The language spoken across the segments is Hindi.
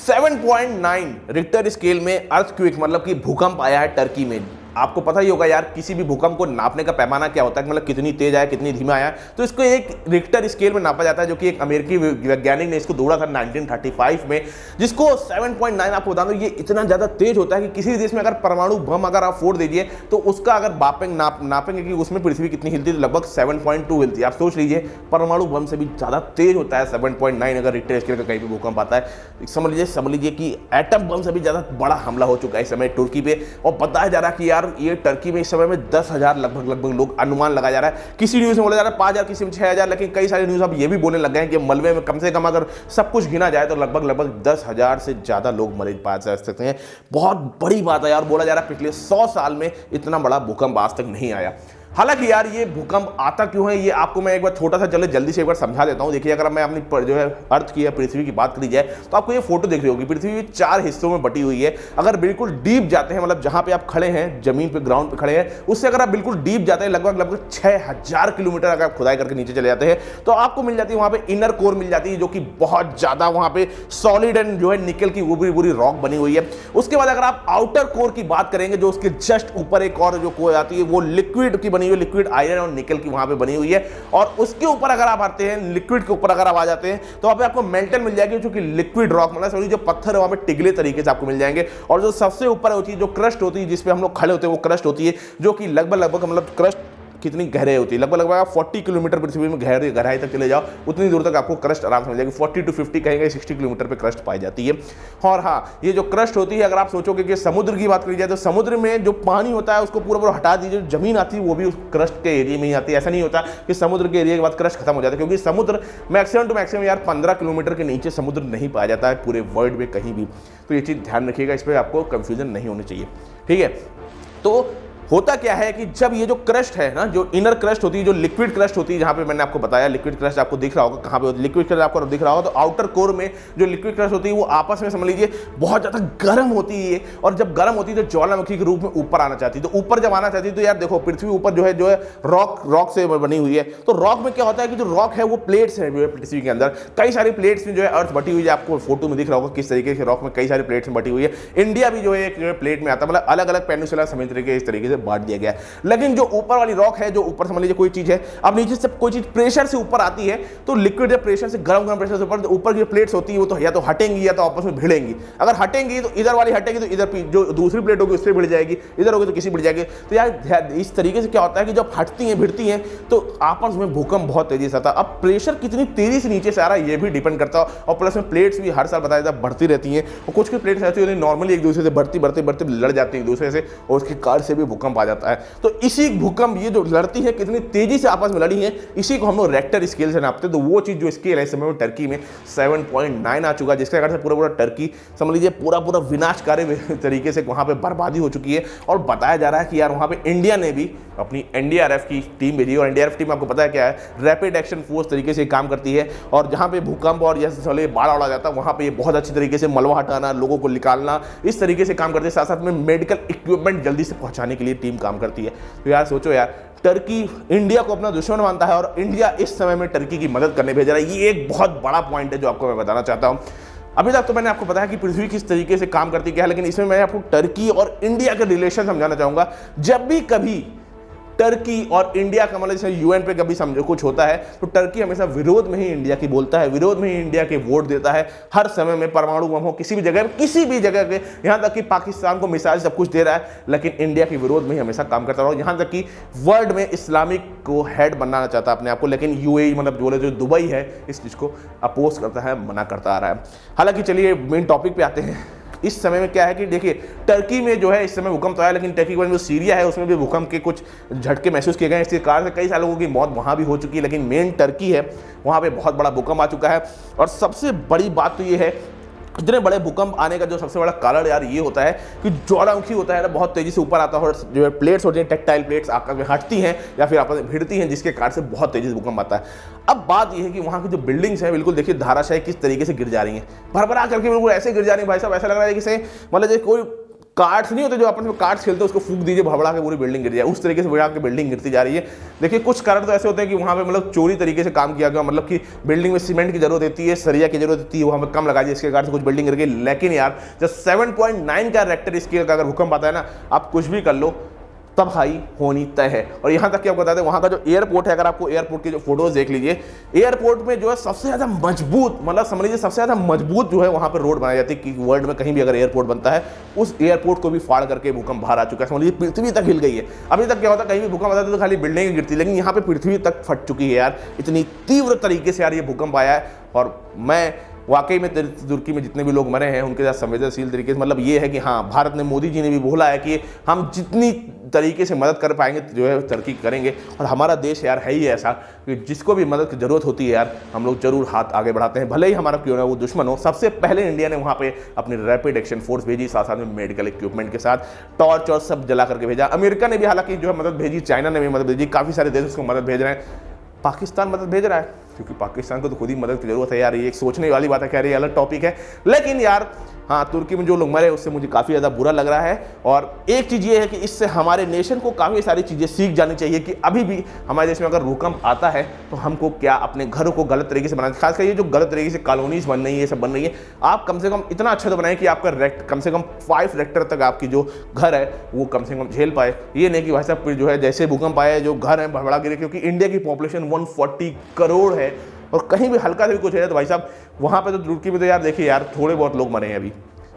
7.9 रिक्टर स्केल में अर्थक्वेक मतलब कि भूकंप आया है टर्की में। आपको पता ही होगा यार, किसी भी भूकंप को नापने का पैमाना क्या होता है, मतलब कितनी तेज आया कितनी धीमा आया, तो इसको एक रिक्टर स्केल में नापा जाता है, जो कि एक अमेरिकी वैज्ञानिक ने इसको ढूंढा था 1935 में, जिसको 7.9 आपको बता दूं ये इतना ज्यादा तेज होता है कि किसी भी देश में अगर परमाणु बम अगर आप फोड़ दीजिए तो उसका अगर नापेंगे कि उसमें पृथ्वी कितनी हिलती है तो लगभग 7.2 हिलती है। आप सोच लीजिए परमाणु बम से भी ज्यादा तेज होता है 7.9 अगर रिक्टर स्केल का कहीं भी भूकंप आता है। समझ लीजिए कि एटम बम से भी ज्यादा बड़ा हमला हो चुका है इस समय तुर्की पे, और बताया जा रहा है कि यार ये टर्की में इस समय में 10,000 लगभग लोग अनुमान लगाया जा रहा है। किसी न्यूज में बोला जा रहा है 5,000, किसी में 6,000, लेकिन कई सारे न्यूज अब ये भी बोलने लग गए हैं कि मलबे में कम से कम अगर सब कुछ गिना जाए तो लगभग 10,000 से ज्यादा लोग मरे पाए जा सकते हैं। बहुत बड़ी बात है यार, बोला जा रहा है पिछले 100 साल में इतना बड़ा भूकंप आज तक नहीं आया। हालांकि यार ये भूकंप आता क्यों है ये आपको मैं एक बार छोटा सा जल्दी से एक बार समझा देता हूं। देखिए, अगर मैं अपनी जो है अर्थ की या पृथ्वी की बात करी जाए तो आपको ये फोटो दिख रही होगी। पृथ्वी 4 हिस्सों में बटी हुई है। अगर बिल्कुल डीप जाते हैं, मतलब जहां पे आप खड़े हैं जमीन पे ग्राउंड पे खड़े हैं, उससे अगर आप बिल्कुल डीप जाते हैं लगभग 6,000 किलोमीटर अगर आप खुदाई करके नीचे चले जाते हैं तो आपको मिल जाती है वहां पे इनर कोर मिल जाती है, जो कि बहुत ज्यादा वहां पे सॉलिड एंड जो है निकल की वो पूरी रॉक बनी हुई है। उसके बाद अगर आप आउटर कोर की बात करेंगे, जो उसके जस्ट ऊपर एक और जो कोर आती है वो लिक्विड की बनी हुई है, लिक्विड आयरन और निकल की वहां पे बनी हुई है। और उसके ऊपर अगर आप आते हैं, लिक्विड के ऊपर अगर आप आ जाते हैं तो वहां पे आपको मेल्टन मिल जाएगी, जो कि लिक्विड रॉक मतलब सॉरी जो पत्थर है वहां पे टिगले तरीके से आपको मिल जाएंगे। और जो सबसे ऊपर होती है जो क्रस्ट होती है जिसपे हम लोग खड़े होते हैं वो क्रस्ट होती है, जो कि लगभग मतलब क्रस्ट कितनी गहराई होती है, लगभग आप 40 किलोमीटर पृथ्वी में गहराई तक चले जाओ उतनी दूर तक आपको क्रस्ट आराम से मिल जाएगी। 40 to 50 कहेंगे 60 किलोमीटर पे क्रस्ट पाई जाती है। और हाँ, ये जो क्रस्ट होती है, अगर आप सोचोगे कि समुद्र की बात करी जाए तो समुद्र में जो पानी होता है उसको पूरा हटा दीजिए, जमीन आती है वो भी उस क्रस्ट के एरिया में ही आती है। ऐसा नहीं होता कि समुद्र के एरिया के बाद क्रस्ट खत्म हो जाता है, क्योंकि समुद्र मैक्सिमम टू मैक्सिमम यार 15 किलोमीटर के नीचे समुद्र नहीं पाया जाता है पूरे वर्ल्ड में कहीं भी। तो ये चीज़ ध्यान रखिएगा, इस पर आपको कंफ्यूजन नहीं होनी चाहिए, ठीक है। तो होता क्या है कि जब ये जो क्रस्ट है ना, जो इनर क्रस्ट होती है, जो लिक्विड क्रस्ट होती है, जहां पे मैंने आपको बताया लिक्विड क्रस्ट आपको दिख रहा होगा, कहां पे होती है लिक्विड क्रस्ट आपको दिख रहा होगा, तो आउटर कोर में जो लिक्विड क्रस्ट होती है वो आपस में समझ लीजिए बहुत ज्यादा गर्म होती है। और जब गर्म होती है तो ज्वालामुखी के रूप में ऊपर आना चाहती है। तो ऊपर जब आना चाहती है तो यार देखो, पृथ्वी ऊपर जो है रॉक से बनी हुई है। तो रॉक में क्या होता है कि जो रॉक है वो प्लेट्स है, जो है पृथ्वी के अंदर कई सारी प्लेट्स में जो है अर्थ बटी हुई है। आपको फोटो में दिख रहा होगा किस तरीके से रॉक में कई सारी प्लेट्स में बटी हुई है। इंडिया भी जो है एक प्लेट में आता है, मतलब अलग अलग पेनिनसुला समुद्र के इस तरीके से बांट दिया गया है। लेकिन जो ऊपर वाली रॉक है, जो ऊपर समझ लीजिए कोई चीज है, अब नीचे से कोई चीज प्रेशर से ऊपर आती है तो लिक्विड प्रेशर से गर्म प्रेशर से ऊपर की प्लेट्स होती है वो तो या तो हटेंगी या तो आपस में भिड़ेंगी। अगर हटेंगी तो इधर वाली हटेगी तो इधर जो दूसरी प्लेट होगी उससे भिड़ जाएगी, इधर होगी तो किसी भिड़ जाएगी। तो यार इस तरीके से क्या होता है कि जब हटती हैं भिड़ती हैं तो आपस में भूकंप बहुत तेजी से आता है। अब प्रेशर कितनी तेजी से नीचे से आ रहा है ये भी डिपेंड करता है। और प्लस में प्लेट्स भी हर साल बताया जाता है बढ़ती रहती हैं, और कुछ प्लेट्स ऐसी होती है नॉर्मली एक दूसरे से बढ़ती लड़ जाती है एक दूसरे से, और उसके कारण से भी भूकंप आ जाता है। तो इसी भूकंप ये जो लड़ती है कितनी तेजी से आपस में लड़ी है, इसी को हम लोग रेक्टर स्केल से नापते हैं। तो वो चीज जो स्केल है इस समय में टर्की में 7.9 आ चुका है, जिसके कारण से पूरा टर्की समझ लीजिए पूरा विनाशकारी तरीके से वहां पे बर्बादी हो चुकी है। और बताया जा रहा है कि यार वहां पे इंडिया ने भी अपनी एनडीआरएफ की टीम भेजी, और एनडीआरएफ टीम आपको पता है क्या है, रैपिड एक्शन फोर्स तरीके से काम करती है। और जहां पे भूकंप और जैसे बाढ़ उड़ा जाता है वहां पे ये बहुत अच्छी तरीके से मलबा हटाना, लोगों को निकालना, इस तरीके से काम करते हैं। साथ साथ में मेडिकल इक्विपमेंट जल्दी से पहुंचाने के लिए टीम काम करती है। तो यार सोचो यार, टर्की इंडिया को अपना दुश्मन मानता है और इंडिया इस समय में टर्की की मदद करने भेज रहा है। ये एक बहुत बड़ा पॉइंट है जो आपको मैं बताना चाहता हूं। अभी तक तो मैंने आपको बताया कि पृथ्वी किस तरीके से काम करती है, लेकिन इसमें मैं आपको टर्की और इंडिया के रिलेशन समझाना चाहूंगा। जब भी कभी टर्की और इंडिया का मतलब जैसे यूएन पे कभी समझो कुछ होता है तो टर्की हमेशा विरोध में ही इंडिया की बोलता है, विरोध में ही इंडिया के वोट देता है। हर समय में परमाणु बम हो किसी भी जगह के, यहां तक कि पाकिस्तान को मिसाइल सब कुछ दे रहा है, लेकिन इंडिया के विरोध में ही हमेशा काम करता रहा। यहां तक कि वर्ल्ड में इस्लामिक को हेड बनाना चाहता है अपने आप को, लेकिन यूएई मतलब बोले जो दुबई है इस चीज को अपोज करता है, मना करता आ रहा है। हालांकि चलिए मेन टॉपिक पे आते हैं। इस समय में क्या है कि देखिए, टर्की में जो है इस समय भूकंप तो आया, लेकिन टर्की के बाद जो सीरिया है उसमें भी भूकंप के कुछ झटके महसूस किए गए। इसके कारण से कई सारे लोगों की मौत वहां भी हो चुकी है, लेकिन मेन टर्की है वहां पे बहुत बड़ा भूकंप आ चुका है। और सबसे बड़ी बात तो ये है, इतने बड़े भूकंप आने का जो सबसे बड़ा कारण यार ये होता है कि ज्वालामुखी होता है ना, बहुत तेजी से ऊपर आता है, और जो है प्लेट्स होती हैं, टेक्टाइल प्लेट्स आकाश में हटती हैं या फिर आपस में भिड़ती हैं, जिसके कारण से बहुत तेजी से भूकंप आता है। अब बात यह है कि वहां की जो बिल्डिंग्स हैं बिल्कुल देखिए धाराशायी किस तरीके से गिर जा रही हैं, भरभरा करके बिल्कुल ऐसे गिर जा रही है भाई साहब, ऐसा लग रहा है कि मतलब कोई कार्ड्स नहीं होते जो अपन में कार्ड्स खेलते हैं, उसको फूंक दीजिए भड़बड़ा के पूरी बिल्डिंग गिर जाए, उस तरीके से के बिल्डिंग गिरती जा रही है। देखिए कुछ कारण तो ऐसे होते हैं कि वहाँ पे मतलब चोरी तरीके से काम किया गया, मतलब कि बिल्डिंग में सीमेंट की जरूरत होती है, सरिया की जरूरत होती है, वहाँ पे कम लगा दिया, इसके कारण से कुछ बिल्डिंग गिर गई। लेकिन यार जब 7.9 का रेक्टर स्केल का अगर भूकंप आता है ना, आप कुछ भी कर लो तब हाई होनी तय है। और यहाँ तक कि आपको बता दें, वहाँ का जो एयरपोर्ट है, अगर आपको एयरपोर्ट की जो फोटोज देख लीजिए, एयरपोर्ट में जो है सबसे ज़्यादा मजबूत, मतलब समझ लीजिए सबसे ज़्यादा मजबूत जो है वहाँ पर रोड बनाई जाती है कि वर्ल्ड में कहीं भी अगर एयरपोर्ट बनता है, उस एयरपोर्ट को भी फाड़ करके भूकंप बाहर आ चुका है। समझ लीजिए पृथ्वी तक हिल गई है। अभी तक क्या होता है, कहीं भी भूकंप आता है तो खाली बिल्डिंग गिरती, लेकिन यहाँ पे पृथ्वी तक फट चुकी है यार, इतनी तीव्र तरीके से यार ये भूकंप आया है। और मैं वाकई में तुर्की में जितने भी लोग मरे हैं उनके साथ संवेदनशील तरीके से, मतलब ये है कि हाँ, भारत ने, मोदी जी ने भी बोला है कि हम जितनी तरीके से मदद कर पाएंगे जो है तरक्की करेंगे। और हमारा देश यार है ही ऐसा कि जिसको भी मदद की जरूरत होती है यार, हम लोग जरूर हाथ आगे बढ़ाते हैं, भले ही हमारा क्यों ना वो दुश्मन हो। सबसे पहले इंडिया ने वहाँ पे अपनी रैपिड एक्शन फोर्स भेजी, साथ साथ में मेडिकल इक्विपमेंट के साथ टॉर्च और सब जला करके भेजा। अमेरिका ने भी हालांकि जो है मदद भेजी, चाइना ने भी मदद भेजी, काफ़ी सारे देश उसको मदद भेज रहे हैं। पाकिस्तान मदद भेज रहा है क्योंकि पाकिस्तान को तो खुद ही मदद की जरूरत है यार, ये एक सोचने वाली बात है, कह रही है अलग टॉपिक है। लेकिन यार हाँ, तुर्की में जो लोग मरे उससे मुझे काफ़ी ज़्यादा बुरा लग रहा है। और एक चीज़ ये है कि इससे हमारे नेशन को काफ़ी सारी चीज़ें सीख जानी चाहिए कि अभी भी हमारे देश में अगर भूकंप आता है तो हमको क्या अपने घरों को गलत तरीके से बनाना, खासकर ये जो गलत तरीके से कॉलोनीज बन रही है, ये सब बन रही है, आप कम से कम इतना अच्छा तो बनाएं कि आपका कम से कम 5 रेक्टर तक आपकी जो घर है वो कम से कम झेल पाए। ये नहीं कि भाई साहब जो है जैसे भूकंप आया जो घर है भड़बड़ा गिरे, क्योंकि इंडिया की पॉपुलेशन 140 करोड़ है और कहीं भी हल्का से भी कुछ है तो भाई साहब वहाँ पे तो तुर्की में तो यार देखिए यार थोड़े बहुत लोग मरे हैं अभी,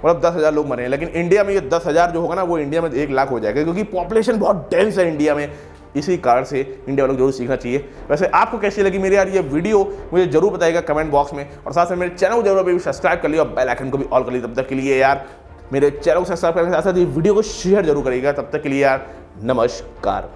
मतलब 10,000 लोग मरे हैं। लेकिन इंडिया में ये 10,000 जो होगा ना वो इंडिया में 1 लाख हो जाएगा, क्योंकि पॉपुलेशन बहुत डेंस है इंडिया में। इसी कारण से इंडिया वालों को जरूर सीखना चाहिए। वैसे आपको कैसी लगी मेरी यार ये वीडियो, मुझे जरूर बताइएगा कमेंट बॉक्स में, और साथ साथ मेरे चैनल को जरूर अभी सब्सक्राइब कर लिया और बेल आइकन को भी ऑल कर लिया। तब तक के लिए यार मेरे चैनल को सब्सक्राइब करने के साथ साथ ये वीडियो को शेयर जरूर करिएगा। तब तक के लिए यार नमस्कार।